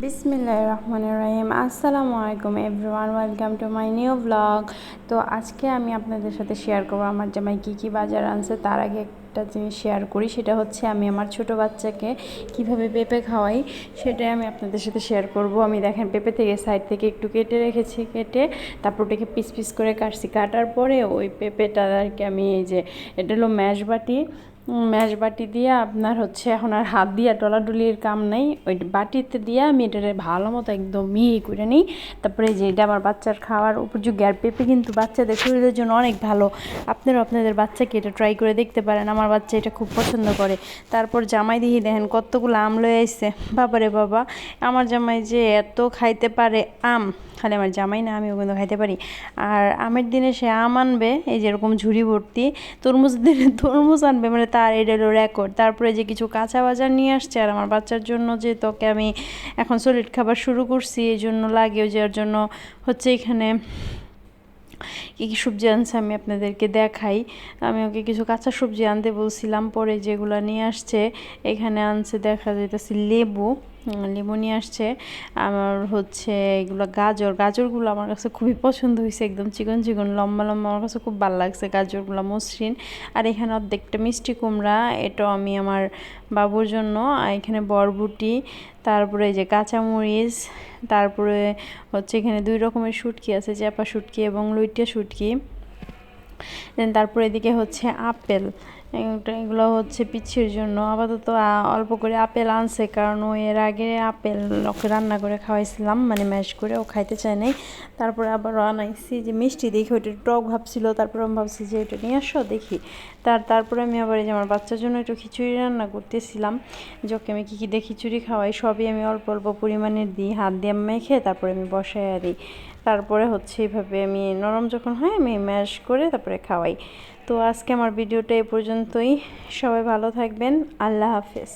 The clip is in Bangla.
বিসমিল্লাহির রহমানির রহিম। আসসালামু আলাইকুম everyone, welcome to my new blog. তো আজকে আমি আপনাদের সাথে শেয়ার করবো আমার জামাই কী বাজার আনছে। তার আগে একটা জিনিস শেয়ার করি, সেটা হচ্ছে আমি আমার ছোট বাচ্চাকে কিভাবে পেঁপে খাওয়াই সেটাই আমি আপনাদের সাথে শেয়ার করব। আমি দেখেন পেঁপে থেকে সাইড থেকে একটু কেটে রেখেছি, কেটে তারপর ওটাকে পিস পিস করে কাটছি। কাটার পরে ওই পেঁপেটা আর কি আমি এই যে এটা হলো ম্যাশ বাটি দিয়ে আপনার হচ্ছে এখন আর হাত দিয়ে ডলাডলির কাম নেই, ওই বাটিতে দিয়ে আমি এটারে ভালো মতো একদম মিহি করে নিই। তারপরে যে এটা আমার বাচ্চার খাওয়ার উপযোগী। আর পেঁপে কিন্তু বাচ্চাদের শরীরের জন্য অনেক ভালো। আপনারাও আপনাদের বাচ্চাকে এটা ট্রাই করে দেখতে পারেন। আমার বাচ্চা এটা খুব পছন্দ করে। তারপর জামাই দিয়ে দেখেন কতগুলো আম লয়ে আসছে। বাবারে বাবা, আমার জামাই যে এত খাইতে পারে আম, খালি আমার জামাই না, আমিও কিন্তু খাইতে পারি। আর আমের দিনে সে আম আনবে, এই যেরকম ঝুড়ি ভর্তি। তরমুজের দিনে তরমুজ আনবে, মানে তার এটা হলো রেকর্ড। তারপরে যে কিছু কাঁচা বাজার নিয়ে আসছে। আর আমার বাচ্চার জন্য যে তোকে আমি এখন সলিড খাবার শুরু করছি, এই জন্য লাগে ওই যার জন্য হচ্ছে এখানে কী কী সবজি আনছে আমি আপনাদেরকে দেখাই। আমি ওকে কিছু কাঁচা সবজি আনতে বলছিলাম, পরে যেগুলো নিয়ে আসছে এখানে আনছে দেখা যাইতেছে লেবু নিয়ে আসছে। আমার হচ্ছে এগুলো গাজরগুলো আমার কাছে খুবই পছন্দ হয়েছে, একদম চিকন চিকন লম্বা লম্বা, আমার কাছে খুব ভালো লাগছে গাজরগুলো, মসৃণ। আর এখানে অর্ধেকটা মিষ্টি কুমড়া, এটাও আমি আমার বাবুর জন্য। আর এখানে বরবটি, তারপরে এই যে কাঁচামরিচ, তারপরে হচ্ছে এখানে 2 রকমের শুটকি আছে, চ্যাপা শুটকি এবং লইট্টা শুটকি। দেন তারপরে এদিকে হচ্ছে আপেল, এগুলো হচ্ছে পিচ্ছির জন্য। আপাতত অল্প করে আপেল আনছে, কারণ ও এর আগে আপেল ওকে রান্না করে খাওয়াইছিলাম, মানে ম্যাশ করে, ও খাইতে চায় নাই। তারপরে আবারও আনাইছি যে মিষ্টি দেখি, ওইটা টক ভাবছিল। তারপরে আমি ভাবছি যে ওইটা নিয়ে আসো দেখি। তারপরে আমি আবার এই যে আমার বাচ্চার জন্য একটু খিচুড়ি রান্না করতেছিলাম। যখন আমি কী কী দিয়ে খিচুড়ি খাওয়াই সবই আমি অল্প অল্প পরিমাণে দিই, হাত দিয়ে মেখে তারপরে আমি বসায় দিই। তারপরে হচ্ছে এইভাবে আমি নরম যখন হয় আমি ম্যাশ করে তারপরে খাওয়াই। তো আজকে আমার ভিডিওটা এ পর্যন্তই। সবাই ভালো থাকবেন। আল্লাহ হাফেজ।